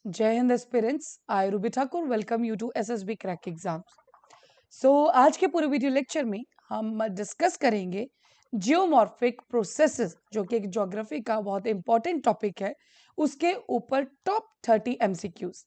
जय हिंद aspirants, I Ruby Thakur welcome you to SSB crack exams. आज के पूरे वीडियो लेक्चर में हम डिस्कस करेंगे जियोमॉर्फिक प्रोसेसेस, जो कि एक ज्योग्राफी का बहुत इंपॉर्टेंट टॉपिक है। उसके ऊपर top 30 MCQs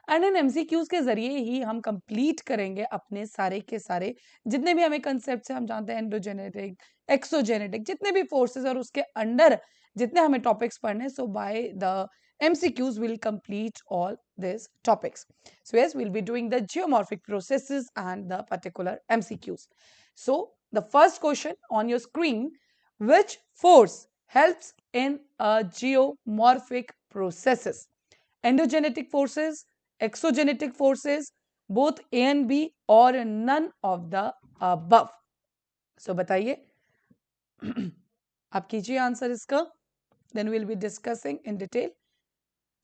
and in MCQs के जरिए ही हम कंप्लीट करेंगे अपने सारे के सारे जितने भी हमें कंसेप्ट हम जानते हैं, एंडोजेनेटिक, एक्सोजेनेटिक, जितने भी फोर्सेस और उसके अंडर जितने हमें टॉपिक्स पढ़ने, so by the MCQs will complete all these topics. So yes, we'll be doing the geomorphic processes and the particular MCQs. So the first question on your screen, which force helps in a geomorphic processes? Endogenetic forces, exogenetic forces, both A and B, or none of the above? So बताइए आप कीजिए answer इसका, then we'll be discussing in detail.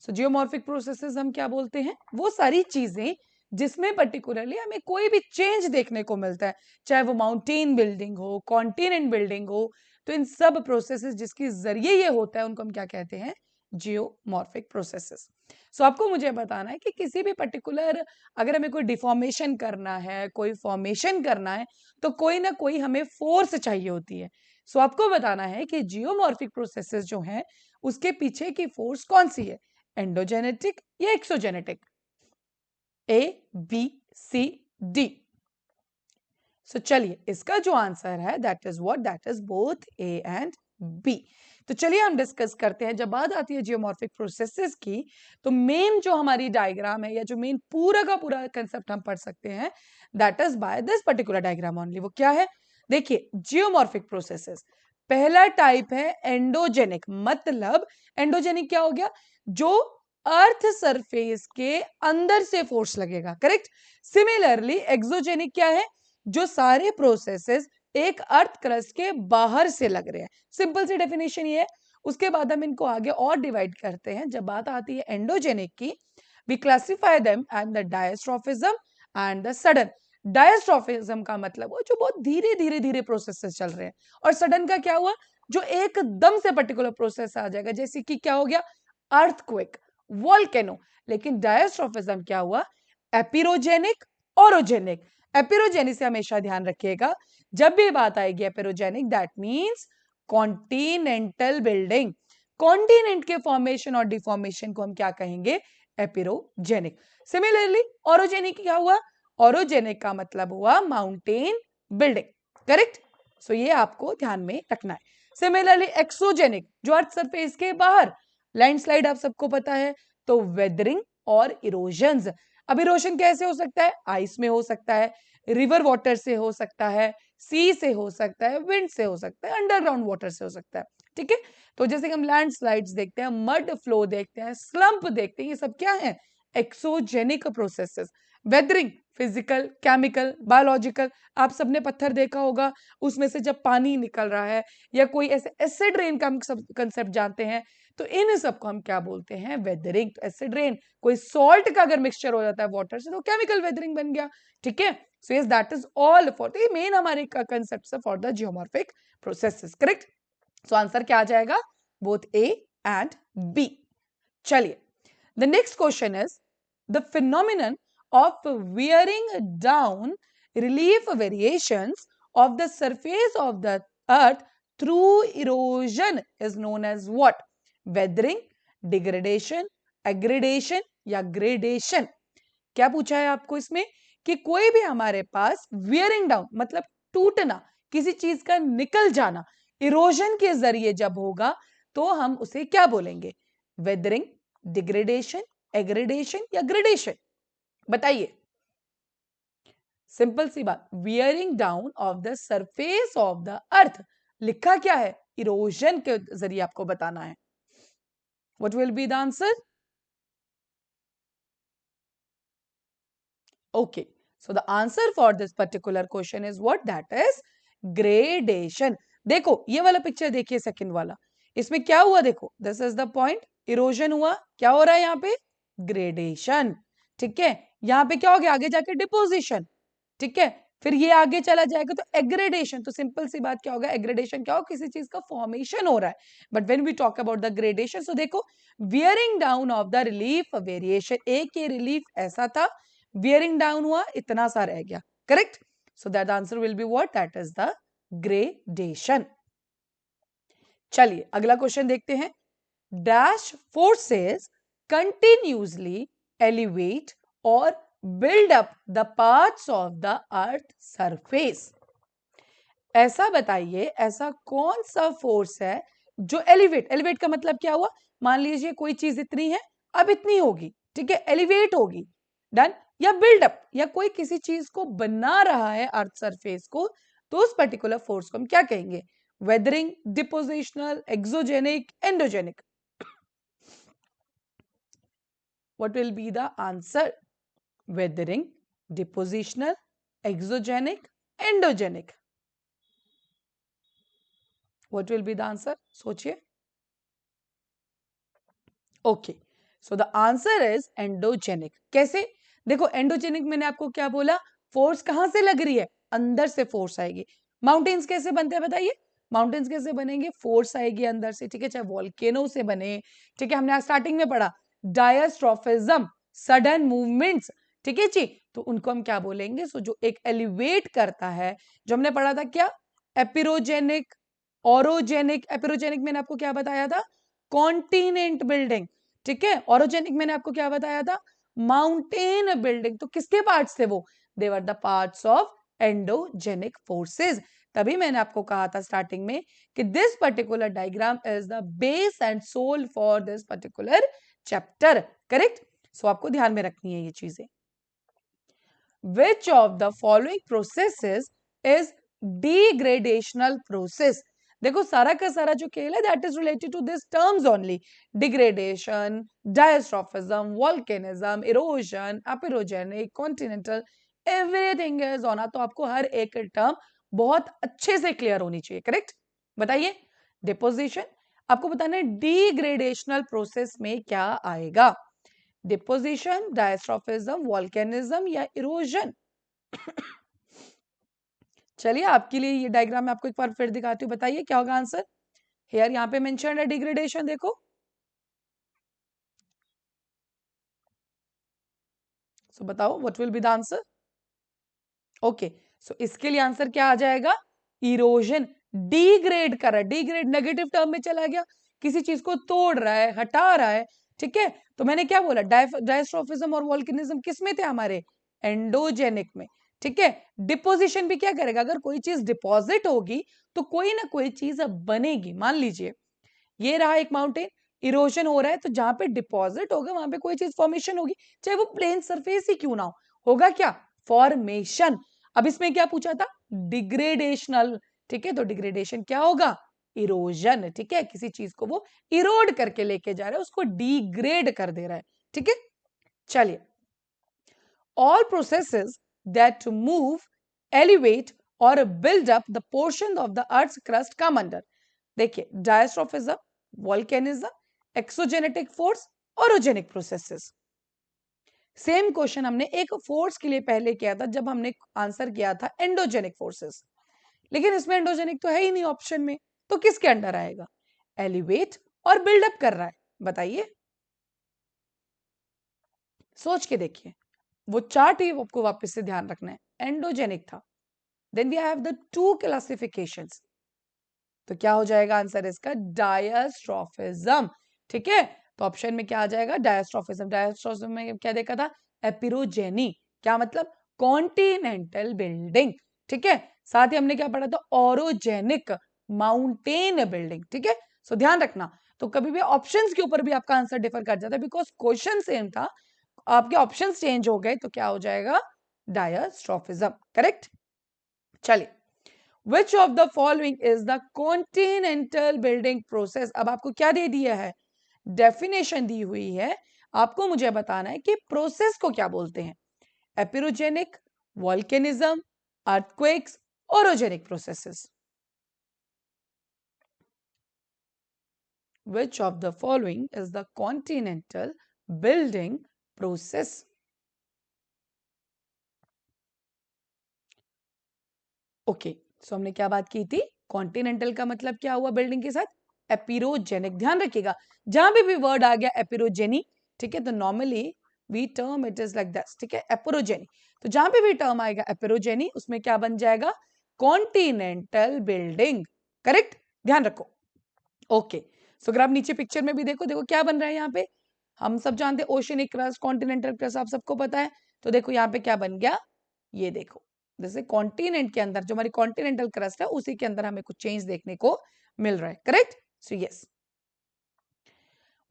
So geomorphic processes हम क्या बोलते हैं? वो सारी चीजें जिसमें पर्टिकुलरली हमें कोई भी चेंज देखने को मिलता है, चाहे वो माउंटेन बिल्डिंग हो, कॉन्टिनेंट बिल्डिंग हो, तो इन सब प्रोसेसेस जिसके जरिए ये होता है उनको हम क्या कहते हैं? Geomorphic processes. सो आपको मुझे बताना है कि किसी भी पर्टिकुलर, अगर हमें कोई डिफॉर्मेशन करना है, कोई फॉर्मेशन करना है, तो कोई ना कोई हमें फोर्स चाहिए होती है। सो आपको बताना है कि जियोमॉर्फिक प्रोसेसेस जो हैं उसके पीछे की फोर्स कौन सी है, एंडोजेनेटिक या exogenetic? A, B, C, D. So चलिए इसका जो आंसर है that is what, that is both A and B. तो चलिए हम डिस्कस करते हैं। जब बात आती है जियोमॉर्फिक प्रोसेसेस की, तो मेन जो हमारी डायग्राम है या जो मेन पूरा का पूरा कंसेप्ट हम पढ़ सकते हैं, that is by this particular diagram only. वो क्या है? देखिए, जियोमॉर्फिक प्रोसेसेस पहला टाइप है एंडोजेनिक। मतलब एंडोजेनिक क्या हो गया? जो अर्थ सरफेस के अंदर से फोर्स लगेगा, करेक्ट। सिमिलरली एक्सोजेनिक क्या है? जो सारे प्रोसेसेस एक अर्थ क्रस्ट के बाहर से लग रहे हैं। सिंपल सी डेफिनेशन ये है। उसके बाद हम इनको आगे और डिवाइड करते हैं। जब बात आती है एंडोजेनिक की, we classify them and the diastrophism and the sudden. Diastrophism का मतलब वो जो बहुत धीरे धीरे धीरे प्रोसेसेस चल रहे हैं, और सडन का क्या हुआ? जो एकदम से पर्टिकुलर प्रोसेस आ जाएगा, जैसे कि क्या हो गया? Earthquake, volcano. लेकिन डायस्ट्रोफिज्म क्या हुआ? Epeirogenic, orogenic. एपिरोजेनिक से हमेशा ध्यान रखिएगा, जब भी बात आएगी epeirogenic, that means continental building. Continent के फॉर्मेशन और डिफॉर्मेशन को हम क्या कहेंगे? एपिरोजेनिक। सिमिलरली ओरोजेनिक क्या हुआ? ओरोजेनिक का मतलब हुआ माउंटेन बिल्डिंग, करेक्ट। सो ये आपको ध्यान में रखना है। सिमिलरली एक्सोजेनिक, जो अर्थ सरफेस के बाहर, लैंडस्लाइड आप सबको पता है, तो वेदरिंग और इरोजन्स। अब इरोजन कैसे हो सकता है? आइस में हो सकता है, रिवर वाटर से हो सकता है, सी से हो सकता है, विंड से हो सकता है, अंडरग्राउंड वाटर से हो सकता है, ठीक है। तो जैसे कि हम लैंडस्लाइड्स देखते हैं, मड फ्लो देखते हैं, स्लंप देखते हैं, ये सब क्या है? Exogenic processes. Weathering physical, chemical, biological. आप सबने पत्थर देखा होगा, उसमें से जब पानी निकल रहा है, या कोई ऐसे एसिड रेन का हम सब कंसेप्ट जानते हैं, तो इन सबको हम क्या बोलते हैं? वेदरिंग। एसिड रेन, कोई सॉल्ट का अगर मिक्सचर हो जाता है वाटर से, तो केमिकल वेदरिंग बन गया, ठीक है। So yes, that is all for the main हमारे concept for the geomorphic processes, correct. So answer क्या आ जाएगा? Both A and B. चलिए, the next question is the phenomenon of wearing down relief variations of the surface of the earth through erosion is known as what? Weathering, degradation, aggradation या gradation। क्या पूछा है आपको इसमें? कि कोई भी हमारे पास wearing down मतलब टूटना, किसी चीज का निकल जाना, इरोजन के जरिए जब होगा, तो हम उसे क्या बोलेंगे? वेदरिंग, डिग्रेडेशन, एग्रेडेशन या ग्रेडेशन? बताइए। सिंपल सी बात, wearing down of the surface of the earth. लिखा क्या है? इरोजन के जरिए आपको बताना है। What will be the answer? Okay, so the answer for this particular question is what? That is gradation. देखो ये वाला पिक्चर देखिए, सेकंड वाला, इसमें क्या हुआ? देखो, this is the point, erosion हुआ, क्या हो रहा है यहाँ पे? ग्रेडेशन, ठीक है। यहाँ पे क्या हो गया? आगे जाके डिपोजिशन, ठीक है। फिर ये आगे चला जाएगा तो एग्रेडेशन, तो सिंपल सी बात क्या होगा, एग्रेडेशन क्या हो, किसी चीज का फॉर्मेशन हो रहा है. But when we talk about the gradation, so देखो wearing down of the relief variation, एक ये रिलीफ ऐसा था, वियरिंग डाउन हुआ, इतना सा रह गया. Correct. So that answer will be what, that is the gradation. चलिए अगला क्वेश्चन देखते हैं. डैश फोर्सेस कंटिन्यूसली एलिवेट और build up the parts of the earth surface. ऐसा बताइए, ऐसा कौन सा फोर्स है जो एलिवेट, एलिवेट का मतलब क्या हुआ, मान लीजिए कोई चीज इतनी है, अब इतनी होगी, ठीक है, एलिवेट होगी, डन. या बिल्डअप, या कोई किसी चीज को बना रहा है अर्थ सरफेस को, तो उस पर्टिकुलर फोर्स को हम क्या कहेंगे, weathering, depositional, exogenic, endogenic. What will be the answer, weathering, depositional, exogenic, endogenic. What will be the answer? सोचिए. Okay, so the answer is endogenic. कैसे, देखो एंडोजेनिक मैंने आपको क्या बोला, फोर्स कहां से लग रही है, अंदर से फोर्स आएगी. माउंटेन्स कैसे बनते हैं बताइए, माउंटेन्स कैसे बनेंगे, फोर्स आएगी अंदर से, ठीक है, चाहे वॉल्केनो से बने, ठीक है, हमने आज स्टार्टिंग में पढ़ा डायस्ट्रोफिज्म, सडन मूवमेंट्स, ठीक है जी, तो उनको हम क्या बोलेंगे, सो जो एक एलिवेट करता है, जो हमने पढ़ा था क्या, एपिरोजेनिक, ऑरोजेनिक. एपिरोजेनिक मैंने आपको क्या बताया था, कॉन्टिनेंट बिल्डिंग, ठीक है. ऑरोजेनिक मैंने आपको क्या बताया था, माउंटेन बिल्डिंग. तो किसके पार्ट्स थे वो, they were the parts of endogenic forces. तभी मैंने आपको कहा था स्टार्टिंग में कि this particular diagram is the base and soul for this particular chapter. Correct. So आपको ध्यान में रखनी है ये चीजें. Which of the following processes is degradational process? देखो सारा का सारा जो खेल है that is related to these terms only. Degradation, diastrophism, volcanism, erosion, apirogenic, continental, everything is on. तो आपको हर एक टर्म बहुत अच्छे से क्लियर होनी चाहिए. करेक्ट. बताइए. डिपोजिशन, आपको बताना है डिग्रेडेशनल प्रोसेस में क्या आएगा, डिपोजिशन, डायस्ट्रोफिज्म, वॉल्केनिज्म या इरोजन. चलिए आपके लिए ये डायग्राम मैं आपको एक बार फिर दिखाती हूँ, बताइए क्या होगा आंसर. हेयर यहाँ पे मेंशन है डिग्रेडेशन, देखो. सो बताओ what will be the answer. Okay, so इसके लिए आंसर क्या आ जाएगा, इरोजन. डिग्रेड कर रहा है, डिग्रेड नेगेटिव टर्म में चला गया, किसी चीज को तोड़ रहा है, हटा रहा है, ठीक है. तो मैंने क्या बोला, डायस्ट्रोफिज्म और वॉल्केनिज्म किस में थे हमारे, एंडोजेनिक में, ठीक है. डिपोजिशन भी क्या करेगा, अगर कोई चीज डिपॉजिट होगी तो कोई ना कोई चीज अब बनेगी. मान लीजिए ये रहा एक माउंटेन, इरोजन हो रहा है, तो जहां पे डिपॉजिट होगा वहां पे कोई चीज फॉर्मेशन होगी, चाहे वो प्लेन सरफेस ही क्यों ना हो, होगा क्या, फॉर्मेशन. अब इसमें क्या पूछा था, डिग्रेडेशनल, ठीक है, तो डिग्रेडेशन क्या होगा, इरोजन, ठीक है, किसी चीज को वो इरोड करके लेके जा रहा है, उसको डिग्रेड कर दे रहा है, ठीक है. चलिए, all processes that move, elevate or build up the portion of the earth's crust come under. देखिए diastrophism, volcanism, exogenetic force, orogenic processes. Same question हमने एक फोर्स के लिए पहले किया था जब हमने आंसर किया था एंडोजेनिक फोर्सेस, लेकिन इसमें एंडोजेनिक तो है ही नहीं ऑप्शन में, तो किसके अंडर आएगा, एलिवेट और बिल्डअप कर रहा है, बताइए. सोच के देखिए, वो चार्ट ही आपको वापस से ध्यान रखना है, एंडोजेनिक था. Then we have the two classifications, तो क्या हो जाएगा आंसर इसका, डायस्ट्रोफिज्म, ठीक है. तो ऑप्शन में क्या आ जाएगा, डायस्ट्रोफिज्म. डायस्ट्रोफिज्म में क्या देखा था, एपिरोजेनी, क्या मतलब, कॉन्टिनेंटल बिल्डिंग, ठीक है. साथ ही हमने क्या पढ़ा था, ओरोजेनिक, माउंटेन बिल्डिंग, ठीक है. सो ध्यान रखना, तो कभी भी ऑप्शंस के ऊपर भी आपका आंसर डिफर कर जाता है, बिकॉज क्वेश्चन सेम था, आपके ऑप्शंस चेंज हो गए, तो क्या हो जाएगा, डायस्ट्रोफिज्म. करेक्ट. चलिए, Which of the following is the continental building process? अब आपको क्या दे दिया है, डेफिनेशन दी हुई है, आपको मुझे बताना है कि प्रोसेस को क्या बोलते हैं, epeirogenic, volcanism, earthquakes, orogenic processes. Which of the following is the continental building process? Okay, so हमने क्या बात की थी, कॉन्टिनेंटल का मतलब क्या हुआ बिल्डिंग के साथ, एपिरोजेनिक। ध्यान रखिएगा जहां पे भी वर्ड आ गया एपिरोजेनी, ठीक है, तो normally we term it is like this, ठीक है, एपिरोजेनी। तो जहां पे भी टर्म आएगा एपिरोजेनी, उसमें क्या बन जाएगा, कॉन्टिनेंटल बिल्डिंग। करेक्ट, ध्यान रखो। ओके, सो अगर आप नीचे पिक्चर में भी देखो, देखो क्या बन रहा है यहाँ पे, हम सब जानते हैं ओशियनिक क्रस्ट, कॉन्टिनेंटल क्रस्ट, आप सबको पता है। तो देखो यहाँ पे क्या बन गया, ये देखो, जैसे कॉन्टिनेंट के अंदर जो हमारी कॉन्टिनेंटल क्रस्ट है उसी के अंदर हमें कुछ चेंज देखने को मिल रहा है। Correct, so yes,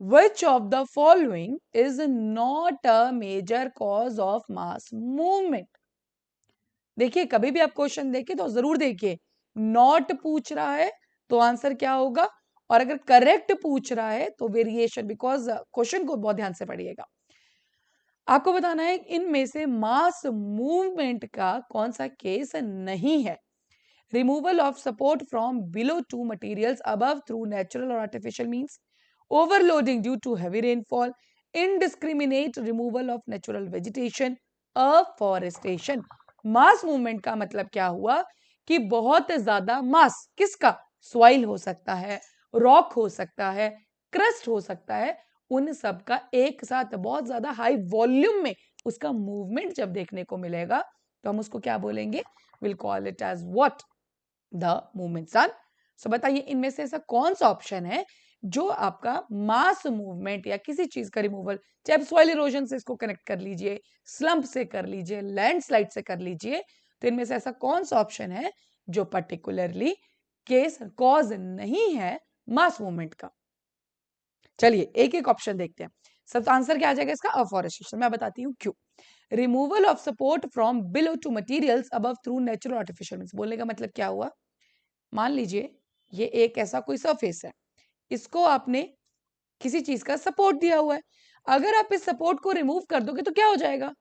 which of the following is not a major cause of mass movement? देखिए कभी भी आप क्वेश्चन देखें तो जरूर देखिए, नॉट पूछ रहा है तो आंसर क्या होगा, और अगर करेक्ट पूछ रहा है तो वेरिएशन, बिकॉज क्वेश्चन को बहुत ध्यान से पढ़िएगा। आपको बताना है इनमें से मास मूवमेंट का कौन सा केस नहीं है। Removal of support from below to materials above through natural और artificial means, overloading due to heavy rainfall, indiscriminate removal of natural vegetation, afforestation. Mass movement का मतलब क्या हुआ कि बहुत ज्यादा मास किसका, सॉइल हो सकता है, रॉक हो सकता है, क्रस्ट हो सकता है, उन सब का एक साथ बहुत ज्यादा हाई वॉल्यूम में उसका मूवमेंट जब देखने को मिलेगा तो हम उसको क्या बोलेंगे, will call it as what, the movement सन। सो बताइए इनमें से ऐसा कौन सा ऑप्शन है जो आपका मास मूवमेंट या किसी चीज का रिमूवल, चाहे सॉइल इरोजन से इसको कनेक्ट कर लीजिए, स्लंप से कर लीजिए, लैंडस्लाइड से कर लीजिए, तो इनमें से ऐसा कौन सा ऑप्शन है जो पर्टिकुलरली केस कॉज नहीं है मास मूवमेंट का। चलिए एक एक ऑप्शन देखते हैं। सब आंसर क्या आ जाएगा इसका, अफॉरेस्टेशन। मैं बताती हूँ क्यों। Removal of support from below to materials above through natural artificial means, बोलने का मतलब क्या हुआ, मान लीजिए ये एक ऐसा कोई सरफेस है, इसको आपने किसी चीज का सपोर्ट दिया हुआ है, अगर आप इस सपोर्ट को रिमूव कर दोगे तो क्या हो जाएगा,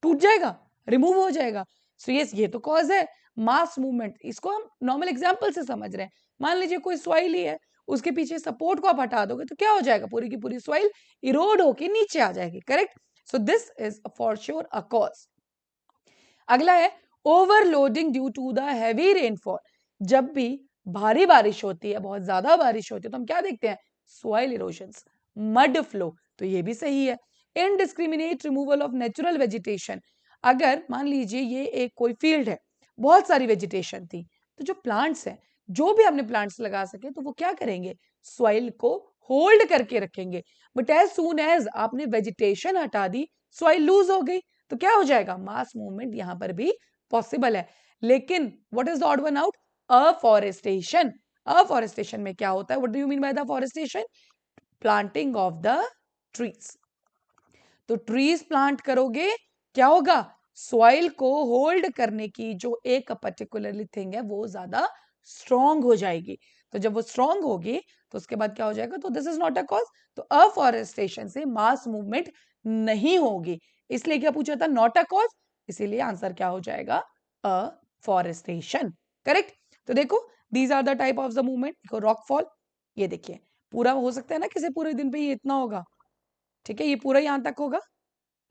टूट जाएगा, रिमूव हो जाएगा। सो यस, ये तो कॉज है मास मूवमेंट। इसको हम नॉर्मल एग्जांपल से समझ रहे हैं। मान लीजिए कोई सॉइल ही है, उसके पीछे सपोर्ट को आप हटा दोगे तो क्या हो जाएगा, पूरी की पूरी सॉइल इरोड होके नीचे आ जाएगी। Correct, so this is for sure a cause. अगला है overloading due to the heavy rainfall. जब भी भारी बारिश होती है, बहुत ज्यादा बारिश होती है, तो हम क्या देखते हैं, सॉइल इरोजन्स, मड फ्लो, तो ये भी सही है। Indiscriminate removal of natural vegetation, अगर मान लीजिए ये एक कोई फील्ड है, बहुत सारी वेजिटेशन थी, तो जो प्लांट्स हैं, जो भी आपने प्लांट्स लगा सके तो वो क्या करेंगे, सॉइल को होल्ड करके रखेंगे। बट एज सून एज आपने वेजिटेशन हटा दी, सॉइल लूज हो गई, तो क्या हो जाएगा, मास मूवमेंट यहां पर भी पॉसिबल है। लेकिन what is the odd one out, afforestation. Afforestation में क्या होता है, what do you mean by the afforestation, planting of the trees. तो ट्रीज प्लांट करोगे, क्या होगा, सॉइल को होल्ड करने की जो एक पर्टिकुलरली थिंग है वो ज्यादा स्ट्रॉन्ग हो जाएगी। तो जब वो स्ट्रॉन्ग होगी तो उसके बाद क्या हो जाएगा, तो this is not a cause. तो अफॉरेस्टेशन से मास मूवमेंट नहीं होगी, इसलिए क्या पूछा था, नॉट अ कॉज, इसीलिए आंसर क्या हो जाएगा, अफॉरेस्टेशन। करेक्ट। तो देखो these are the type of the movement. देखो रॉकफॉल, ये देखिए पूरा हो सकता है ना किसी पूरे दिन पे ये इतना होगा, ठीक है, ये पूरा यहां तक होगा,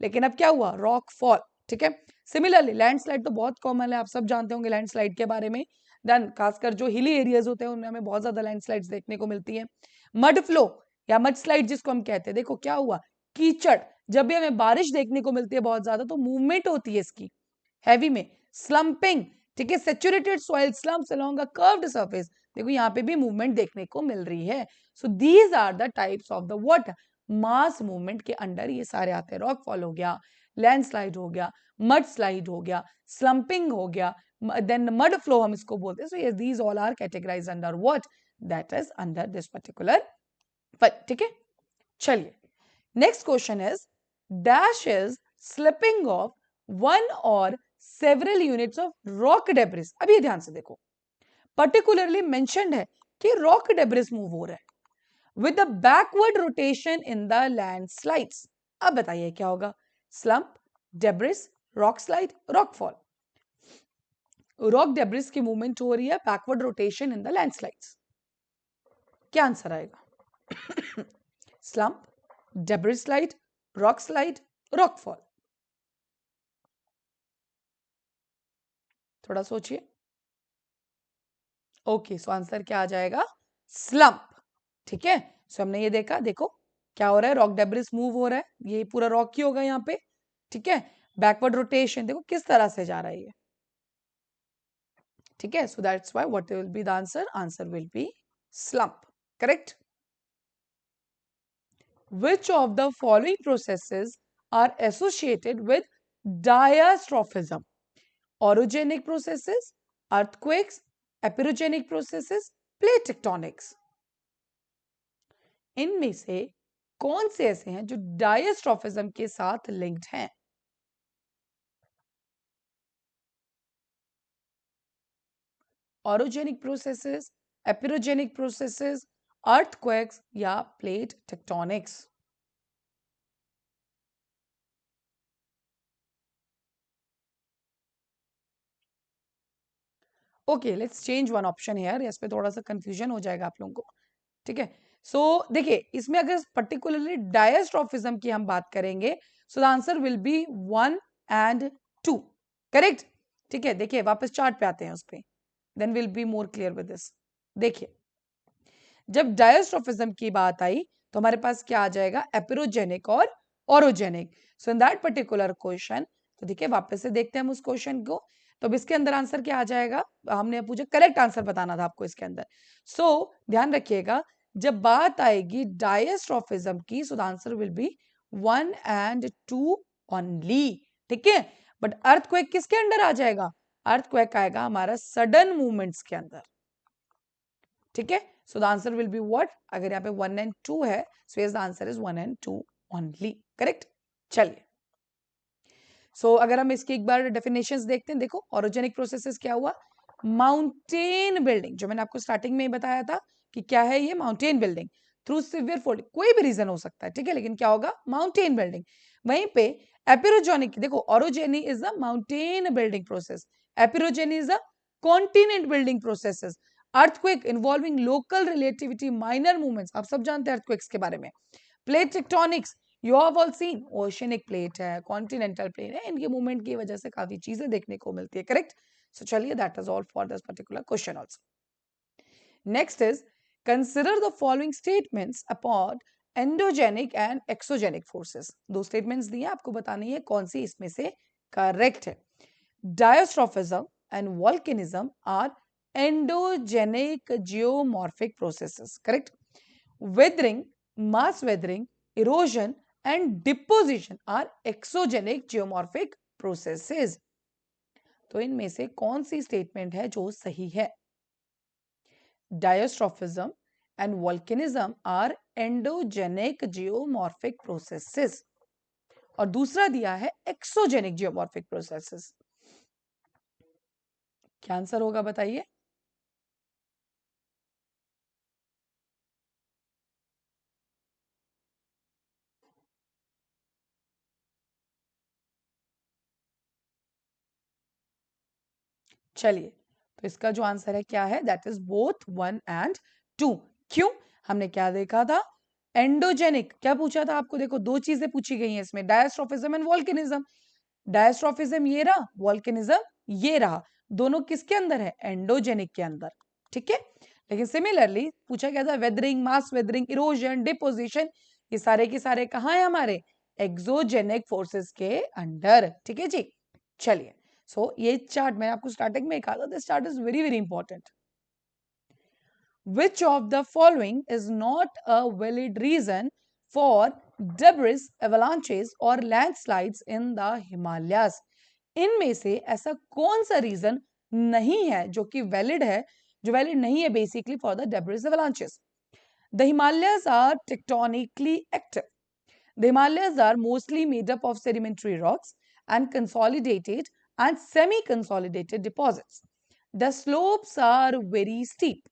लेकिन अब क्या हुआ, रॉक फॉल। ठीक है, सिमिलरली लैंडस्लाइड तो बहुत कॉमन है, आप सब जानते होंगे लैंडस्लाइड के बारे में। देन खासकर जो हिली एरियाज होते हैं उनमें हमें बहुत ज्यादा लैंडस्लाइड्स देखने को मिलती है। मड फ्लो या मड स्लाइड जिसको हम कहते हैं, देखो क्या हुआ, कीचड़, जब भी हमें बारिश देखने को मिलती है बहुत ज्यादा तो मूवमेंट होती है इसकी हैवी में। स्लम्पिंग, ठीक है, saturated soil slumps along a curved surface, देखो यहाँ पे भी मूवमेंट देखने को मिल रही है। So these are the types of the what, mass movement के अंडर ये सारे आते हैं। रॉक फॉल हो गया, लैंडस्लाइड हो गया, मड स्लाइड हो गया, स्लम्पिंग हो गया, देन मड फ्लो हम इसको बोलते हैं। So yes, these all are categorised under what, that is under this particular. ठीक है, चलिए next question is, dash is slipping of one or several units of rock debris. अब ये ध्यान से देखो, पर्टिकुलरली मेंशन्ड है कि रॉक डेब्रिस मूव हो रहा है with the backward rotation in the landslides. अब बताइए क्या होगा, slump, debris, rock slide, rock fall. Rock debris की मूवमेंट हो रही है, backward rotation in the landslides, क्या आंसर आएगा, slump, debris slide, rock slide, rock fall. थोड़ा सोचिए। ओके, सो आंसर क्या आ जाएगा? स्लम्प। ठीक है, सो हमने ये देखा, देखो क्या हो रहा है, रॉक डेब्रिस मूव हो रहा है, ये पूरा रॉक ही होगा यहाँ पे। ठीक है, बैकवर्ड रोटेशन देखो किस तरह से जा रहा है ये। ठीक है, so that's why what will be the answer? Answer will be slump. Correct. Which of the following processes are associated with diastrophism? Orogenic processes, earthquakes, epirogenic processes, plate tectonics. इनमें से कौन से ऐसे हैं जो डायस्ट्रॉफिज्म के साथ लिंक्ड हैं? ऑरोजेनिक प्रोसेसेस, एपिरोजेनिक प्रोसेसेस, अर्थक्वेक्स या plate tectonics? Okay, let's change one option here, इस पे थोड़ा सा कंफ्यूजन हो जाएगा आप लोगों को। ठीक है, सो देखिए इसमें अगर पर्टिकुलरली डायस्ट्रॉफिज्म की हम बात करेंगे, सो the answer will be 1 and 2। Correct. ठीक है, देखिए वापस चार्ट पे आते हैं उस पे, then will be more clear with this. देखिए जब डायस्ट्रॉफिज्म की बात आई तो हमारे पास क्या आ जाएगा? एपिरोजेनिक और orogenic. So in that particular question, तो देखिए वापस से देखते हैं हम उस क्वेश्चन को। तो अब इसके अंदर आंसर क्या आ जाएगा? हमने पूछा, करेक्ट आंसर बताना था आपको इसके अंदर। सो ध्यान रखिएगा, जब बात आएगी डायस्ट्रॉफिज्म की, सो the answer will be 1 and 2 only. ठीक है, बट अर्थक्वेक किसके अंडर आ जाएगा? अर्थक्वेक आएगा हमारा सडन मूवमेंट्स के अंदर। ठीक है, सो the answer will be what? अगर यहाँ पे 1 एंड 2 है, so yes the answer is 1 and 2 only. Correct. चलिए, सो अगर हम इसकी एक बार डेफिनेशंस देखते हैं, देखो ऑरोजेनिक प्रोसेसेस क्या हुआ? माउंटेन बिल्डिंग, जो मैंने आपको स्टार्टिंग में ही बताया था कि क्या है ये? Mountain building through severe folding, कोई भी रीजन हो सकता है। ठीक है, लेकिन क्या होगा? Mountain building. वहीं पे एपिरोजेनिक, देखो orogeny is the mountain building process, epeirogeny is the continent building processes. Earthquake involving local relativity minor movements, आप सब जानते हैं अर्थक्वेक्स के बारे में। Plate tectonics, you have all seen, oceanic plate है, कॉन्टिनेंटल प्लेट है, इनके मूवमेंट की वजह से काफी चीजें देखने को मिलती है। करेक्ट। सो चलिए, that is all for this particular question also. Next is, consider the following statements upon endogenic and exogenic forces. दो स्टेटमेंट्स दिए, आपको बतानी है कौन सी इसमें से करेक्ट है। Diastrophism and volcanism are endogenic geomorphic processes. Correct. Weathering, mass weathering, erosion and deposition are exogenic geomorphic processes. तो इनमें से कौन सी स्टेटमेंट है जो सही है? Diastrophism and volcanism are endogenic geomorphic processes. और दूसरा दिया है exogenic geomorphic processes. क्या आंसर होगा बताइए? चलिए, तो इसका जो आंसर है क्या है? That is both 1 and 2। क्यों? हमने क्या देखा था? एंडोजेनिक, क्या पूछा था आपको? देखो दो चीजें पूछी गई हैं इसमें, डायस्ट्रॉफिज्म एंड वोल्केनिज्म। डायस्ट्रॉफिज्म ये रहा, वोल्केनिज्म ये रहा, दोनों किसके अंदर है? एंडोजेनिक के अंदर। ठीक है, लेकिन सिमिलरली पूछा गया था वेदरिंग, मास वेदरिंग, इरोजन, डिपोजिशन, ये सारे के सारे कहाँ है? हमारे एक्सोजेनिक फोर्सेस के अंडर। ठीक है जी। चलिए, सो ये चार्ट मैंने आपको स्टार्टिंग में कहा था, this chart is very very important. Which of the following is not a valid reason for debris avalanches or landslides in the Himalayas? इनमें से ऐसा कौन सा रीजन नहीं है जो कि वैलिड है, जो वैलिड नहीं है basically for the debris avalanches? The Himalayas are tectonically active. The Himalayas are mostly made up of sedimentary rocks and consolidated and semi-consolidated deposits. The slopes are very steep.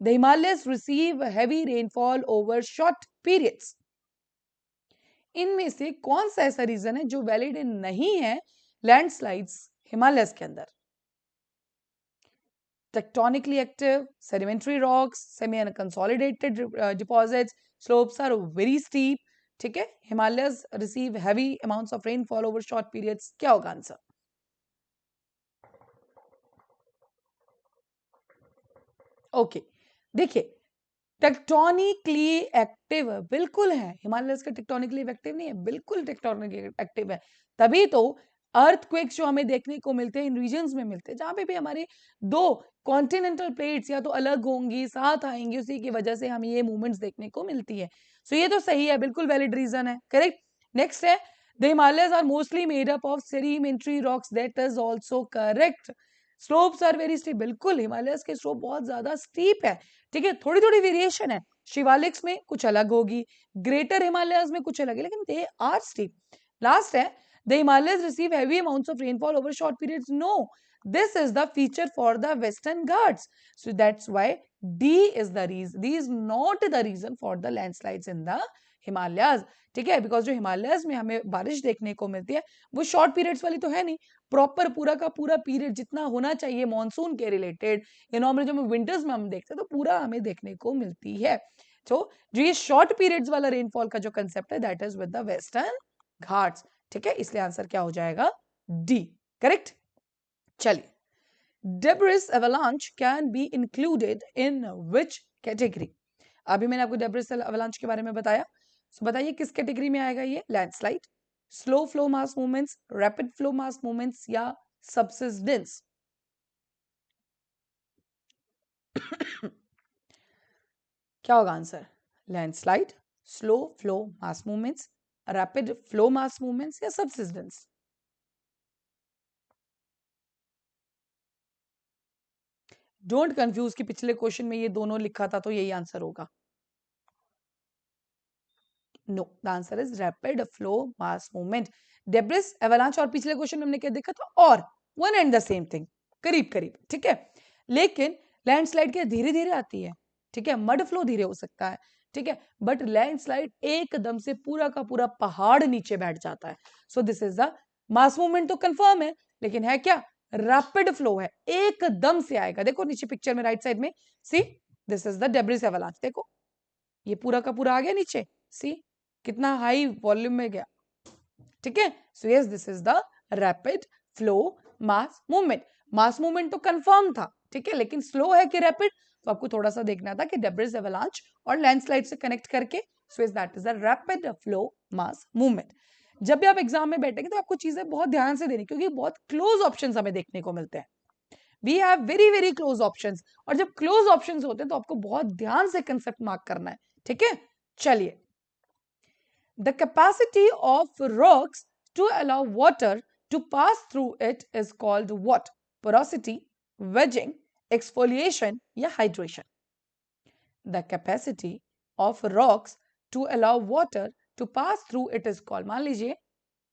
The Himalayas receive heavy rainfall over short periods. इनमें से कौन सा ऐसा reason है जो valid नहीं है landslides Himalayas के अंदर? Tectonically active, sedimentary rocks, semi-consolidated deposits, slopes are very steep. ठीक है, Himalayas receive heavy amounts of rainfall over short periods. क्या होगा आंसर? ओके, देखिए टेक्टोनिकली एक्टिव बिल्कुल है, हिमालय का टेक्टोनिकली एक्टिव नहीं है, बिल्कुल टेक्टोनिकली एक्टिव है। तभी तो अर्थक्वेक्स जो हमें देखने को मिलते हैं इन रीजन्स में मिलते हैं जहां पे भी हमारे दो कॉन्टिनेंटल प्लेट्स या तो अलग होंगी साथ आएंगी, उसी की वजह से हमें ये मूवमेंट्स देखने को मिलती है। सो ये तो सही है, बिल्कुल वैलिड रीजन है, करेक्ट। नेक्स्ट है the Himalayas are mostly made up of sedimentary rocks, that is also correct. Slopes are very steep, बिल्कुल हिमालयस के स्लोप बहुत ज्यादा स्टीप है, ठीक है, थोड़ी थोड़ी वेरिएशन है, शिवालिक्स में कुछ अलग होगी, ग्रेटर हिमालयस में कुछ अलग है, लेकिन दे आर स्टीप। लास्ट है the Himalayas receive heavy amounts of rainfall over short periods, no, this is the feature for the western ghats, so that's why D is the reason, D is not the reason for the landslides in the Himalayas, ठीक है, because जो Himalayas में हमें बारिश देखने को मिलती है वो शॉर्ट पीरियड्स वाली तो है नहीं, प्रॉपर पूरा का पूरा पीरियड जितना होना चाहिए मॉनसून के रिलेटेड या नॉर्मली जो विंटर्स में हम देखते हैं तो पूरा हमें देखने को मिलती है। तो जो ये शॉर्ट पीरियड्स वाला रेनफॉल का जो कंसेप्ट है that is with the western Ghats, ठीक है, इसलिए आंसर क्या हो जाएगा, डी, करेक्ट। चलिए, debris avalanche can be included in which category, अभी मैंने आपको डेब्रिस एवलांच के बारे में बताया, सो बताइए किस कैटेगरी में आएगा ये, लैंडस्लाइड, स्लो फ्लो मास मूवमेंट्स, रैपिड फ्लो मास मूवमेंट्स या सबसिडेंस। क्या होगा आंसर, लैंडस्लाइड, स्लो फ्लो मास मूवमेंट्स, रैपिड फ्लो मास मूवमेंट्स या सबसिडेंस। डोंट कंफ्यूज कि पिछले क्वेश्चन में ये दोनों लिखा था तो यही आंसर होगा, no, the answer is rapid flow mass movement. Debris avalanche और पिछले क्वेश्चन में हमने क्या देखा था, और one and the same thing, करीब करीब, ठीक है, लेकिन लैंडस्लाइड क्या धीरे धीरे आती है, ठीक है, मड फ्लो धीरे हो सकता है, ठीक है, बट लैंडस्लाइड एकदम से पूरा का पूरा पहाड़ नीचे बैठ जाता है। सो this is the mass movement तो कंफर्म है, लेकिन है क्या, रैपिड फ्लो है, एकदम से आएगा। देखो नीचे पिक्चर में राइट साइड में, see this is the debris avalanche, देखो ये पूरा का पूरा आ गया नीचे, सी कितना हाई वॉल्यूम में गया, ठीक है। So yes this is the rapid flow mass movement, mass movement तो कंफर्म था, ठीक है, लेकिन स्लो है कि रैपिड, तो आपको थोड़ा सा देखना था कि डेब्रिस एवलांच और लैंडस्लाइड से कनेक्ट करके, so is that is the rapid flow mass movement. जब भी आप एग्जाम में बैठेंगे तो आपको चीजें बहुत ध्यान से देनी, क्योंकि बहुत क्लोज ऑप्शंस हमें देखने को मिलते हैं, we have very very close options, और जब क्लोज ऑप्शंस होते हैं तो आपको बहुत ध्यान से कंसेप्ट मार्क करना है, ठीक है। चलिए, the capacity of rocks to allow water to pass through it is called what? Porosity, wedging, exfoliation या hydration. The capacity of rocks to allow water to pass through it is called, मान लीजिए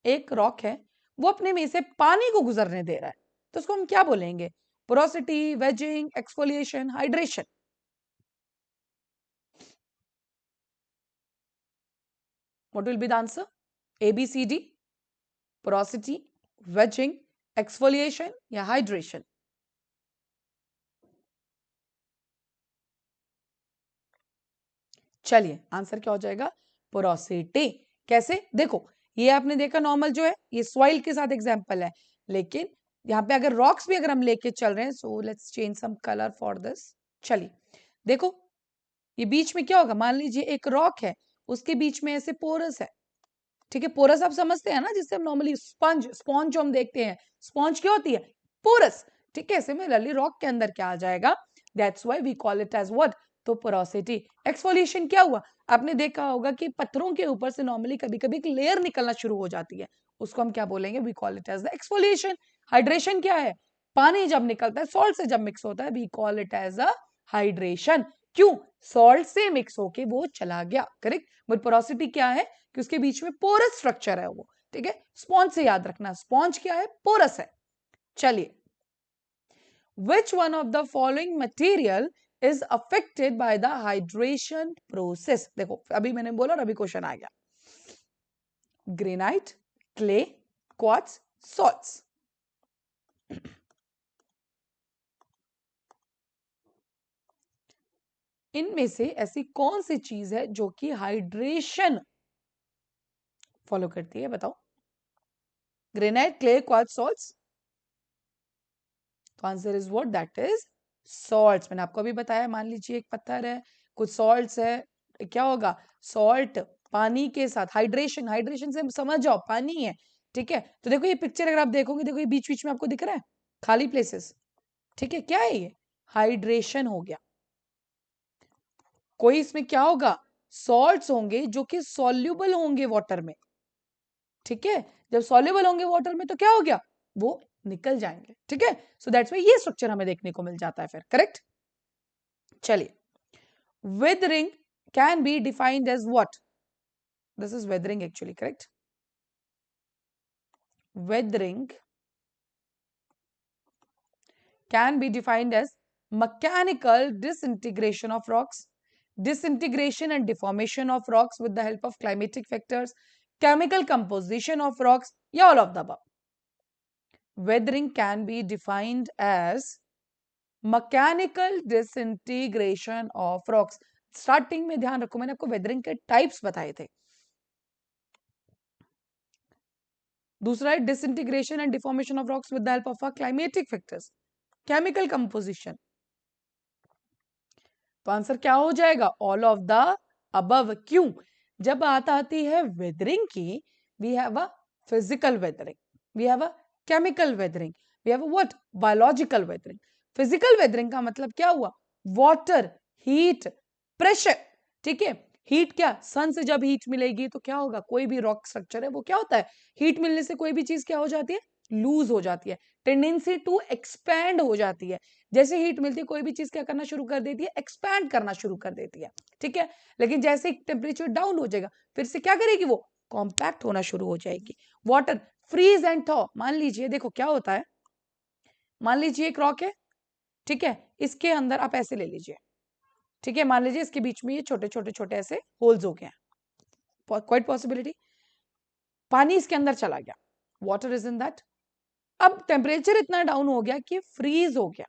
एक rock है वो अपने में से पानी को गुजरने दे रहा है, तो उसको हम क्या बोलेंगे, porosity, waging, exfoliation, hydration. What will be the answer? A, B, C, D, porosity, wedging, exfoliation या हाइड्रेशन। चलिए आंसर क्या हो जाएगा, पोरोसिटी। कैसे, देखो ये आपने देखा नॉर्मल जो है ये सॉइल के साथ एग्जांपल है, लेकिन यहाँ पे अगर रॉक्स भी अगर हम लेके चल रहे हैं, so let's change some colour for this. चलिए देखो ये बीच में क्या होगा, मान लीजिए एक रॉक है उसके बीच में ऐसे पोरस है, ठीक है, पोरस आप समझते हैं ना, जिससे हम नॉर्मली स्पंज स्पॉन्ज जो हम देखते हैं, स्पॉन्ज क्या होती है, पोरस, ठीक है, सिमिलरली रॉक के अंदर क्या आ जाएगा, that's why we call it as what, तो पोरोसिटी। एक्सफोलिएशन क्या हुआ, आपने देखा होगा कि पत्थरों के ऊपर से नॉर्मली कभी कभी एक लेयर निकलना शुरू हो जाती है, उसको हम क्या बोलेंगे, we call it as the exfoliation. Hydration क्या है, पानी जब निकलता है सॉल्ट से जब मिक्स होता है, we call it as a hydration, क्यों, सॉल्ट से मिक्स होके वो चला गया, करेक्ट। बट पोरोसिटी क्या है कि उसके बीच में पोरस स्ट्रक्चर है वो, ठीक है, स्पॉन्ज से याद रखना, स्पॉन्ज क्या है, पोरस है। चलिए, which one of the following material is affected by the hydration process, देखो अभी मैंने बोला और अभी क्वेश्चन आ गया, ग्रेनाइट, क्ले, क्वार्ट्ज, सॉल्ट्स। इनमें से ऐसी कौन सी चीज है जो कि हाइड्रेशन फॉलो करती है, बताओ, ग्रेनाइट, क्ले, क्वार्ट्ज, सॉल्ट्स। तो answer is what, that is salts, मैंने आपको अभी बताया, मान लीजिए एक पत्थर है, कुछ सॉल्ट्स है, क्या होगा, सॉल्ट पानी के साथ, हाइड्रेशन, हाइड्रेशन से समझ जाओ पानी है, ठीक है। तो देखो ये पिक्चर अगर आप देखोगे, देखो ये बीच बीच में आपको दिख रहा है खाली प्लेसेस, ठीक है, क्या है ये, हाइड्रेशन हो गया। कोई इसमें क्या होगा, सॉल्ट्स होंगे जो कि सॉल्युबल होंगे वाटर में, ठीक है। जब सॉल्युबल होंगे वाटर में तो क्या हो गया, वो निकल जाएंगे, ठीक है। सो दैट्स व्हाई ये स्ट्रक्चर हमें देखने को मिल जाता है फिर, करेक्ट। चलिए, weathering can be defined as what? This is weathering actually, correct? Weathering can be defined as mechanical disintegration of rocks, disintegration and deformation of rocks with the help of climatic factors, chemical composition of rocks, या all of the above. Weathering can be defined as mechanical disintegration of rocks. Starting में ध्यान रखो, मैंने आपको weathering के types बताए थे। दूसरा है disintegration and deformation of rocks with the help of a climatic factors, chemical composition. तो आंसर क्या हो जाएगा, ऑल ऑफ द अबव। क्यों, जब बात आती है वेदरिंग की, we have a physical weathering, we have a chemical weathering, we have what, biological weathering. Physical weathering का मतलब क्या हुआ, वाटर, हीट, प्रेशर, ठीक है। हीट क्या, सन से जब हीट मिलेगी तो क्या होगा, कोई भी रॉक स्ट्रक्चर है वो क्या होता है, हीट मिलने से कोई भी चीज क्या हो जाती है, लूज हो जाती है, टेंडेंसी टू एक्सपैंड हो जाती है। जैसे हीट मिलती है कोई भी चीज क्या करना शुरू कर देती है, एक्सपैंड करना शुरू कर देती है, ठीक है। लेकिन जैसे टेम्परेचर डाउन हो जाएगा फिर से क्या करेगी, वो कॉम्पैक्ट होना शुरू हो जाएगी। वाटर फ्रीज एंड थॉ, मान लीजिए देखो क्या होता है, मान लीजिए एक रॉक है, ठीक है, इसके अंदर आप ऐसे ले लीजिए, ठीक है, मान लीजिए इसके बीच में ये छोटे छोटे छोटे ऐसे होल्स हो गए हैं, क्वाइट पॉसिबिलिटी, पानी इसके अंदर चला गया, वाटर इज इन दैट। अब टेम्परेचर इतना डाउन हो गया कि फ्रीज हो गया,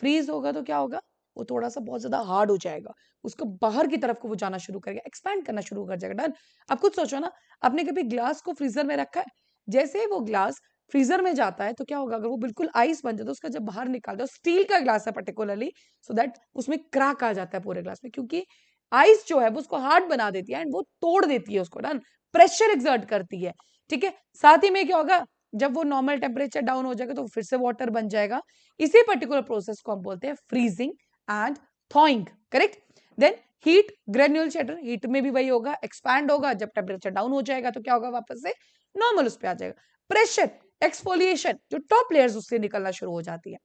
फ्रीज होगा तो क्या होगा, वो थोड़ा सा बहुत ज्यादा हार्ड हो जाएगा, उसको बाहर की तरफ को वो जाना शुरू करेगा, एक्सपैंड करना शुरू कर जाएगा। डन। अब कुछ सोचो ना, आपने कभी ग्लास को फ्रीजर में रखा है, जैसे ही वो ग्लास फ्रीजर में जाता है तो क्या होगा, अगर वो बिल्कुल आइस बन जाता है, उसका जब बाहर निकालते हो, स्टील का ग्लास है पर्टिकुलरली, सो दैट उसमें क्रैक आ जाता है पूरे ग्लास में, क्योंकि आइस जो है वो उसको हार्ड बना देती है एंड वो तोड़ देती है उसको। डन। प्रेशर एक्सर्ट करती है, ठीक है। साथ ही में क्या होगा, जब वो नॉर्मल टेम्परेचर डाउन हो जाएगा तो फिर से वाटर बन जाएगा। इसी पर्टिकुलर प्रोसेस को हम बोलते हैं freezing and thawing, correct. Then heat, granule shatter, heat में भी वही होगा, एक्सपैंड होगा, जब टेम्परेचर डाउन हो जाएगा तो क्या होगा, वापस से नॉर्मल उस पर आ जाएगा। प्रेशर, एक्सफोलिएशन, जो टॉप लेयर्स उससे निकलना शुरू हो जाती है।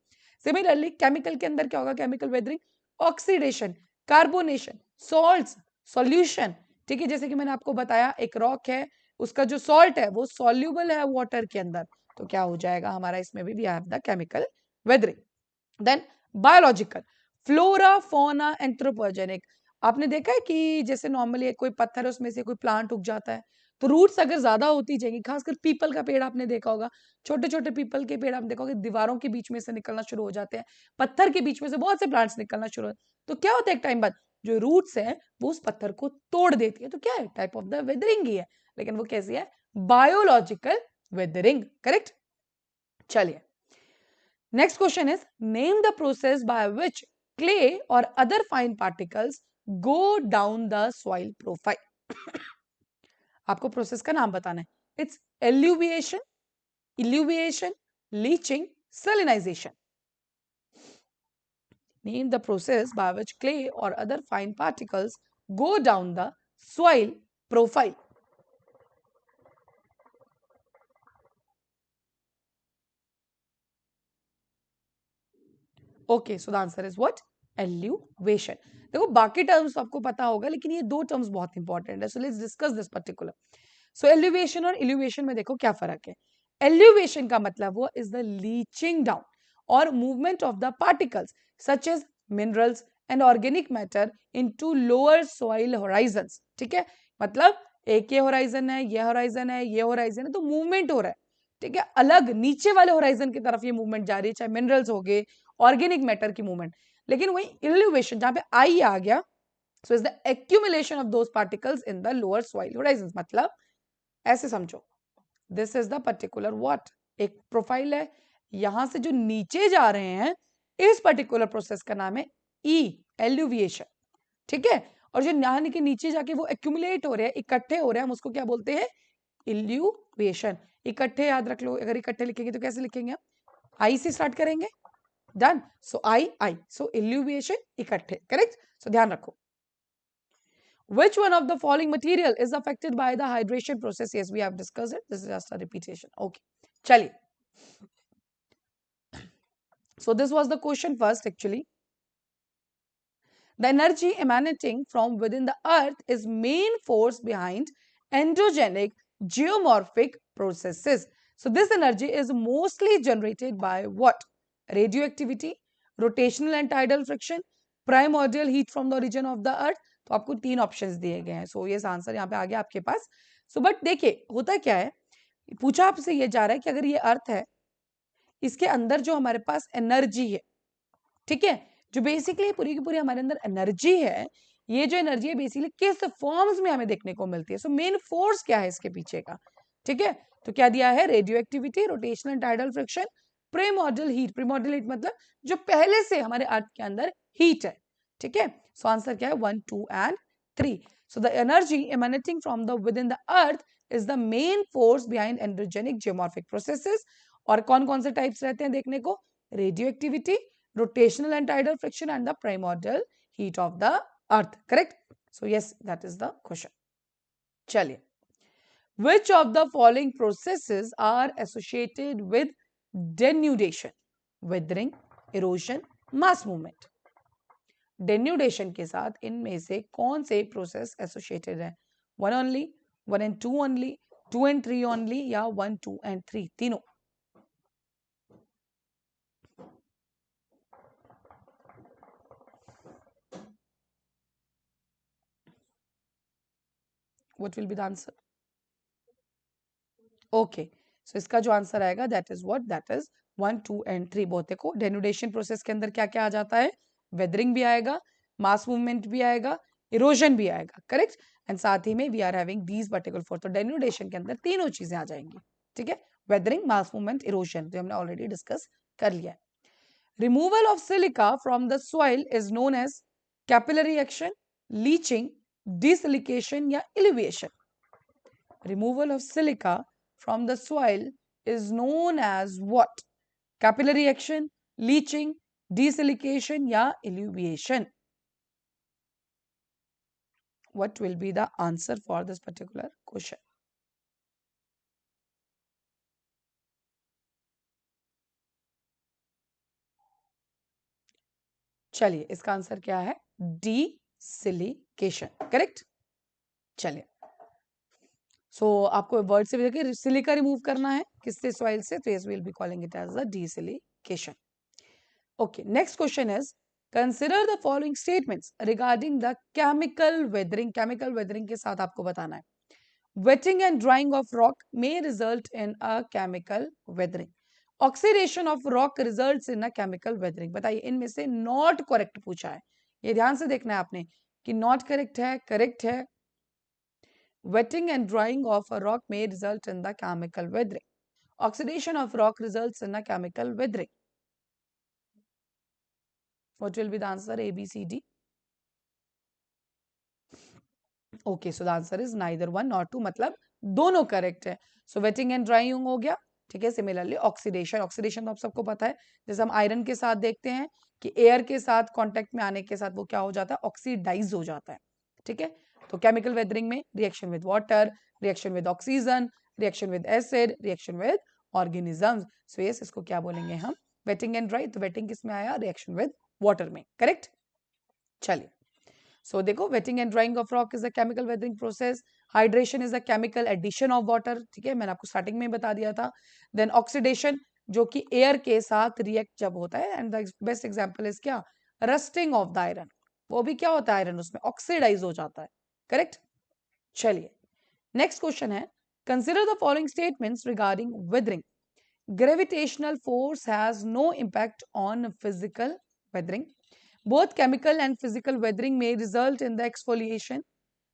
सिमिलरली केमिकल के अंदर क्या होगा, chemical weathering, oxidation, carbonation, salts, solution, ठीक है। जैसे कि मैंने आपको बताया एक रॉक है, उसका जो सॉल्ट है वो सॉल्यूबल है वाटर के अंदर, तो क्या हो जाएगा हमारा, इसमें भी we have the chemical weathering. Then biological, flora, fauna, anthropogenic. आपने देखा है कि जैसे नॉर्मली कोई पत्थर है उसमें से कोई प्लांट उग जाता है, तो रूट्स अगर ज्यादा होती जाएंगी, खासकर पीपल का पेड़ आपने देखा होगा, छोटे छोटे पीपल के पेड़ आपने देखा होगा, दीवारों के बीच में से निकलना शुरू हो जाते हैं, पत्थर के बीच में से बहुत से प्लांट्स निकलना शुरू हो, तो क्या होता है एक टाइम बाद जो रूट्स है वो उस पत्थर को तोड़ देती है, तो क्या है, टाइप ऑफ द वेदरिंग ही है, लेकिन वो कैसी है, बायोलॉजिकल वेदरिंग, करेक्ट। चलिए, next question is, name the process by which clay or other fine particles go down the soil profile. आपको प्रोसेस का नाम बताना है, it's eluviation, illuviation, leaching, salinisation. Name the process by which clay or other fine particles go down the soil profile. Okay, so the answer is what, eluviation. देखो बाकी terms आपको पता होगा, लेकिन ये दो टर्म्स बहुत इंपॉर्टेंट है, so let's discuss this particular. So eluviation और इल्यूवेशन में देखो क्या फर्क है। एल्यूवेशन का मतलब वो इज द लीचिंग डाउन और movement of the particles such as minerals and organic matter into lower soil horizons, ठीक है। मतलब एक ये होराइजन है, ये होराइजन है, ये होराइजन है, तो मूवमेंट हो रहा है, ठीक है, अलग नीचे वाले होराइजन की तरफ ये मूवमेंट जा रही है, चाहे मिनरल्स हो गए, ऑर्गेनिक मैटर की मूवमेंट। लेकिन वही इल्यूवेशन जहां पे आई आ गया, so is the accumulation of those particles in the lower soil horizon. मतलब ऐसे समझो, this is the particular what, एक प्रोफाइल है, यहां से जो नीचे जा रहे हैं इस पर्टिकुलर प्रोसेस का नाम है एल्यूविएशन, ठीक है। और जो नहाने के नीचे जाके वो एक्यूमुलेट हो रहे हैं, इकट्ठे हो रहे हैं, हम उसको क्या बोलते हैं, इल्यूविएशन। इकट्ठे याद रख लो, अगर इकट्ठे लिखेंगे तो कैसे लिखेंगे हम, आई से स्टार्ट करेंगे, डन। सो आई, सो इल्यूविएशन, इकट्ठे, करेक्ट। सो ध्यान रखो, which one of the following material is affected by the hydration process? Yes, we have discussed it, this is just a repetition, okay, chaliye. So this was the question first actually. The energy emanating from within the earth is main force behind endogenic geomorphic processes. So this energy is mostly generated by what? Radioactivity, rotational and tidal friction, primordial heat from the origin of the earth. तो आपको 3 options दिए गए हैं, सो ये answer यहाँ पे आ गया आपके पास। सो बट देखिए होता क्या है, पूछा आपसे ये जा रहा है कि अगर ये अर्थ है, इसके अंदर जो हमारे पास एनर्जी है, ठीक है, जो बेसिकली पूरी की पूरी हमारे अंदर एनर्जी है, ये जो एनर्जी है बेसिकली किस फॉर्म्स में हमें देखने को मिलती है। सो मेन फोर्स क्या है इसके पीछे का, ठीक है। तो क्या दिया है, radioactivity, rotational tidal friction, primordial heat. Primordial heat मतलब जो पहले से हमारे अर्थ के अंदर हीट है, ठीक है। सो आंसर क्या है, 1, 2 and 3। So the energy emanating from the with in the earth is the main force behind androgenic geomorphic processes. और कौन कौन से टाइप्स रहते हैं देखने को, radio activity, rotational and tidal friction, and the primordial heat of the earth, correct? So yes, that is the question. Chaliye, which of the following processes are associated with denudation? Weathering, erosion, mass movement. denudation के साथ इनमें से कौन से process associated है, 1 only, 1 and 2 only, 2 and 3 only, या 1, 2 and 3 तीनों? What will be the answer? Okay, so इसका जो आंसर आएगा that is what, that is 1, 2 and 3 both. देखो डेनुडेशन प्रोसेस के अंदर क्या क्या आ जाता है, वेदरिंग भी आएगा, मास मूवमेंट भी आएगा, इरोजन भी आएगा, करेक्ट। एंड साथ ही में we are having these particular four. तो डेनुडेशन के अंदर तीनों चीजें आ जाएंगी, ठीक है, वेदरिंग, मास मूवमेंट, इरोजन, जो हमने ऑलरेडी डिस्कस कर लिया है। Removal of silica from the soil is known as capillary action, leaching, desilication या illuviation. Removal of silica from the soil is known as what? Capillary action, leaching, desilication या eluviation. What will be the answer for this particular question? चलिए इसका answer क्या है, डिसिलिकेशन, correct. चलिए सो आपको word से देखिए सिलिका रिमूव करना है किससे, सॉइल से, तो yes we will be calling it as the desilication. Okay, next question is, consider the following statements regarding the chemical weathering. Chemical weathering के साथ आपको बताना है, wetting and drying of rock may result in a chemical weathering. Oxidation of rock results in a chemical weathering. बताइए इनमें से not correct पूछा है, ये ध्यान से देखना है आपने कि not correct है, correct है। Wetting and drying of a rock may result in the chemical weathering. Oxidation of rock results in a chemical weathering. What will be the answer? A, B, C, D. Okay, so the answer is neither 1 nor 2, मतलब दोनों correct है। So waiting and drawing हो गया, ठीक है। Similarly oxidation, oxidation तो आप सबको पता है, जैसे हम आयरन के साथ देखते हैं कि एयर के साथ कांटेक्ट में आने के साथ वो क्या हो जाता है, ऑक्सीडाइज हो जाता है, ठीक है। तो केमिकल वेदरिंग में reaction with water, reaction with oxygen, reaction with acid, reaction with organisms. So yes, इसको क्या बोलेंगे हम, वेटिंग एंड ड्राई। तो वेटिंग किस में आया, रिएक्शन विद वाटर में, करेक्ट। चलिए सो देखो, wetting and drying of rock is a chemical weathering process, hydration is a chemical addition of water, ठीक है, मैंने आपको स्टार्टिंग में बता दिया था। देन ऑक्सीडेशन जो कि एयर के साथ रिएक्ट जब होता है, and the best example is क्या, रस्टिंग ऑफ द आयरन, वो भी क्या होता है, आयरन उसमें ऑक्सीडाइज हो जाता है, करेक्ट। चलिए नेक्स्ट क्वेश्चन है, consider the following statements regarding weathering. Gravitational force has no impact on physical weathering. Both chemical and physical weathering may result in the exfoliation.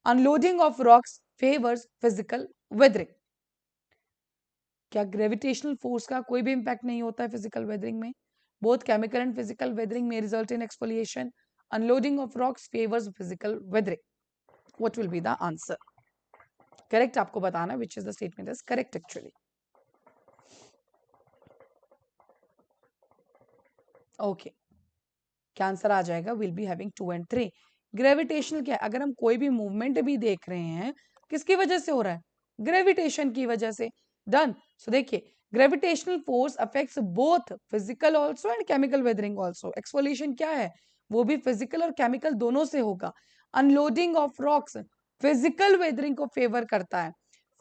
Unloading of rocks favors physical weathering. क्या gravitational force का कोई भी impact नहीं होता है physical weathering में? both chemical and physical weathering may result in exfoliation. Unloading of rocks favors physical weathering. What will be the answer? Correct आपको बताना which is the statement is correct actually. Okay. क्या answer आ जाएगा? Will be having 2 and 3. Gravitational क्या है? अगर हम कोई भी मूवमेंट भी देख रहे हैं किसकी वजह से हो रहा है? ग्रेविटेशन की वजह से. डन. सो देखिए gravitational force affects both physical also and chemical weathering also. Exfoliation क्या है? वो भी फिजिकल और केमिकल दोनों से होगा. Unloading of rocks physical weathering को फेवर करता है.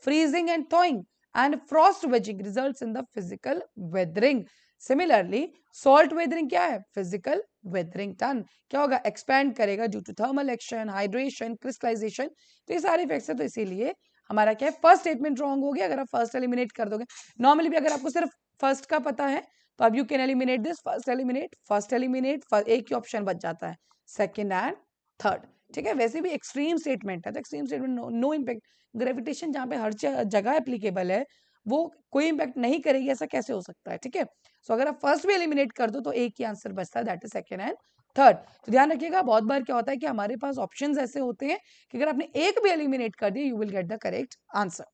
Freezing and thawing and frost wedging results in the physical weathering. Similarly salt weathering क्या है? Physical weathering. टन क्या होगा? एक्सपैंड करेगा due to thermal action, hydration, crystallization. तो ये सारे इफेक्ट्स है. तो इसीलिए हमारा क्या है? फर्स्ट स्टेटमेंट रॉन्ग हो गया अगर आप फर्स्ट एलिमिनेट कर दोगे. नॉर्मली भी अगर आपको सिर्फ फर्स्ट का पता है तो अब you can eliminate this. First eliminate, first eliminate, एक ही ऑप्शन बच जाता है, सेकंड एंड थर्ड. ठीक है. वैसे भी एक्सट्रीम स्टेटमेंट है तो extreme statement no impact. Gravitation जहां पे हर जगह एप्लीकेबल है वो कोई इम्पैक्ट नहीं करेगी, ऐसा कैसे हो सकता है? ठीक है. सो अगर आप फर्स्ट भी एलिमिनेट कर दो तो एक ही आंसर बचता है, that is second and third. तो ध्यान रखिएगा बहुत बार क्या होता है कि हमारे पास ऑप्शंस ऐसे होते हैं कि अगर आपने एक भी एलिमिनेट कर दिया you will get the correct answer.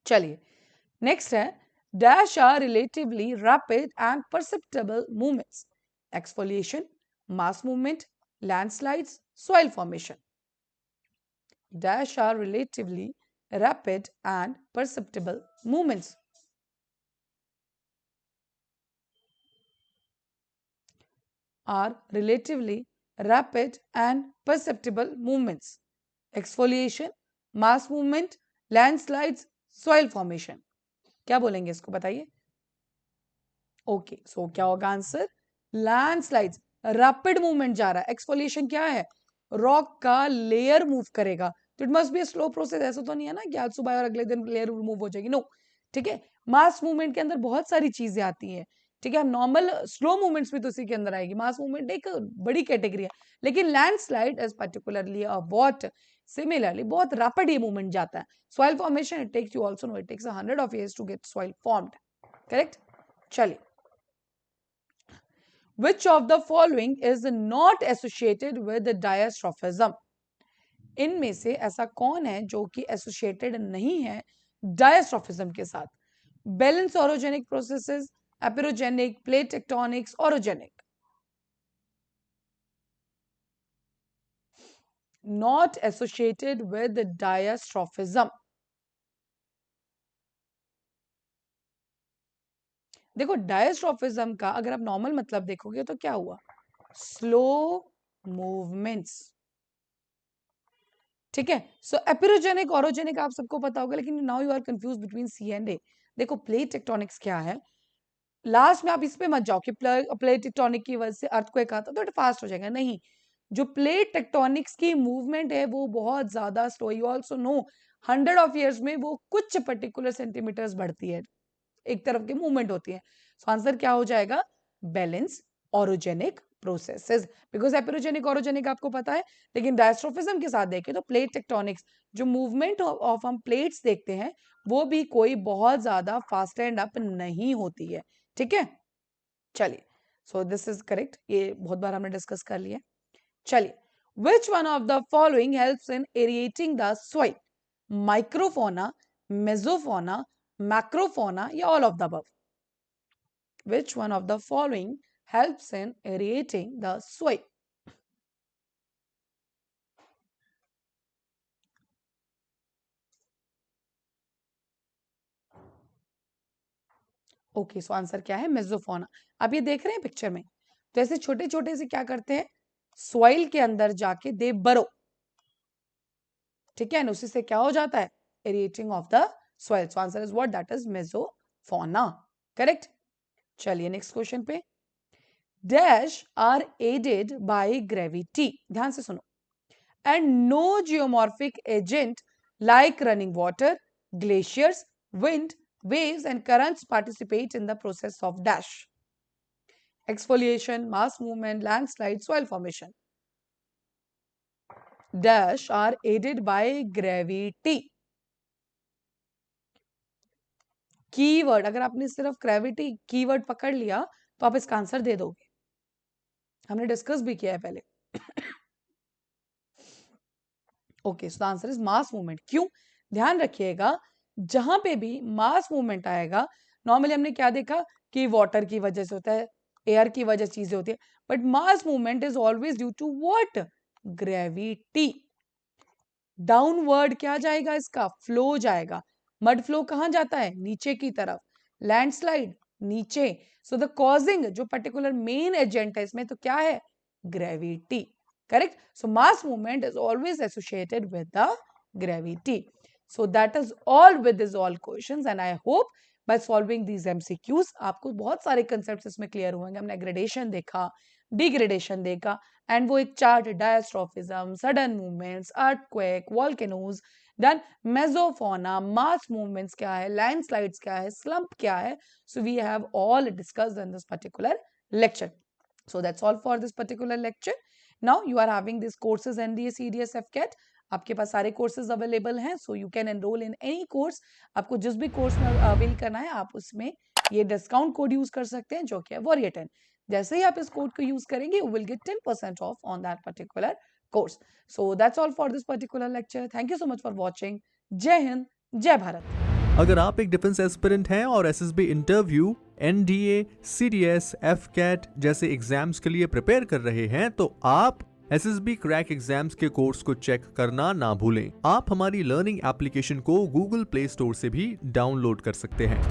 चलिए नेक्स्ट है dash are relatively rapid and perceptible movements. Exfoliation, mass movement, landslides, soil formation. Dash are relatively rapid and perceptible movements. Are relatively rapid and perceptible movements. Exfoliation, mass movement, landslides, soil formation. क्या बोलेंगे इसको बताइए? Okay so क्या होगा answer? Landslides. Rapid movement जा रहा है. Exfoliation क्या है? रॉक का लेयर मूव करेगा. तो it must be a slow process. ऐसा तो नहीं है ना कि आज सुबह और अगले दिन लेयर मूव हो जाएगी. नो. ठीक है. मास मूवमेंट के अंदर बहुत सारी चीजें आती हैं. ठीक है. नॉर्मल स्लो मूवमेंट्स भी तो इसी के अंदर आएगी. मास मूवमेंट एक बड़ी कैटेगरी है लेकिन landslide is particularly a what similarly बहुत रैपिड ये मूवमेंट जाता है. Soil formation it takes, you also know, it takes 100 of years to get soil formed. Correct. चलिए which of the following is not associated with the diastrophism. इनमें से ऐसा कौन है जो कि एसोसिएटेड नहीं है डायस्ट्रोफिज्म के साथ? Balance orogenic processes, epeirogenic, plate tectonics, orogenic. Not associated with diastrophism. देखो डायस्ट्रोफिज्म का अगर आप नॉर्मल मतलब देखोगे तो क्या हुआ? Slow movements. ठीक है. सो एपिरोजेनिक, ऑरोजेनिक आप सबको पता होगा लेकिन now you are confuse between C and A. देखो प्लेट टेक्टोनिक्स क्या है? लास्ट में आप इस पे मत जाओ कि प्लेट टेक्टोनिक की वजह से अर्थक्वेक आता तो फास्ट हो जाएगा. नहीं. जो प्लेट टेक्टोनिक्स की मूवमेंट है वो बहुत ज्यादा slow. You also know 100 of years में वो कुछ पर्टिकुलर सेंटीमीटर्स बढ़ती है, एक तरफ की मूवमेंट होती है. सो आंसर क्या हो जाएगा? Balance orogenic processes. Because epeirogenic orogenic आपको पता है लेकिन डायस्ट्रोफिज्म के साथ देखें तो प्लेट टेक्टोनिक्स जो मूवमेंट ऑफ हम प्लेट्स देखते हैं वो भी कोई बहुत ज्यादा फास्ट एंड अप नहीं होती है. ठीक है. चलिए सो दिस इज करेक्ट. ये बहुत बार हमने डिस्कस कर लिया. चलिए which one of the following helps in aerating the soil? Microfauna, mesofauna, macrofauna या all of the above? Which one of the following helps in aerating the soil? Okay so answer क्या है? मेसोफोना. आप ये देख रहे हैं पिक्चर में तो ऐसे छोटे छोटे से क्या करते हैं? सॉइल के अंदर जाके दे बरो. ठीक है. उसी से क्या हो जाता है? Aerating of the soil. So answer is what? That is mesofauna. Correct. चलिए नेक्स्ट क्वेश्चन पे. Dash are aided by gravity. ध्यान से सुनो. And no geomorphic agent like running water, glaciers, wind, waves and currents participate in the process of dash. Exfoliation, mass movement, landslide, soil formation. Dash are aided by gravity. Keyword अगर आपने सिर्फ gravity keyword पकड़ लिया तो आप इसका answer दे दोगे। हमने डिस्कस भी किया है पहले। Okay, so the answer is mass movement. क्यों? ध्यान रखिएगा, जहां पे भी मास मूवमेंट आएगा, नॉर्मली हमने क्या देखा कि वाटर की वजह से होता है, एयर की वजह से चीजें होती है, but mass movement is always due to what? Gravity. Downward क्या जाएगा? इसका फ्लो जाएगा। मड फ्लो कहां जाता है? नीचे की तरफ। लैंडस्लाइड नीचे। सो द कॉजिंग जो पर्टिकुलर मेन एजेंट है इसमें, तो क्या है? Gravity. Correct? So mass movement is always associated with the gravity. So that is all with this all questions, and I hope by solving these MCQs आपको बहुत सारे concepts इसमें क्लियर होंगे। हमने ग्रेडेशन देखा, डिग्रेडेशन देखा, एंड वो एक chart, diastrophism, sudden movements, earthquake, volcanoes, then mesofauna, mass movements क्या है, लैंडस्लाइड्स क्या है, स्लंप क्या है. So we have all discussed in this particular lecture. So that's all for this particular lecture. Now you are having these courses NDA, CDS, FCAT. आपके पास सारे courses available हैं, so you can enrol in any course. आपको जिस भी course में avail करना है आप उसमें ये डिस्काउंट कोड यूज कर सकते हैं, जो कि है Warrior10. जैसे ही आप इस कोड को यूज करेंगे, you will get 10% off on that particular course. So that's all for this particular lecture. Thank you so much for watching. जय हिंद, जय भारत. अगर आप एक डिफेंस एस्पिरेंट हैं और SSB interview, NDA, CDS, AFCAT जैसे एग्जाम्स के लिए प्रिपेयर कर रहे हैं, तो आप एसएसबी क्रैक एग्जाम्स के कोर्स को चेक करना ना भूलें. आप हमारी लर्निंग एप्लीकेशन को गूगल प्ले स्टोर से भी डाउनलोड कर सकते हैं.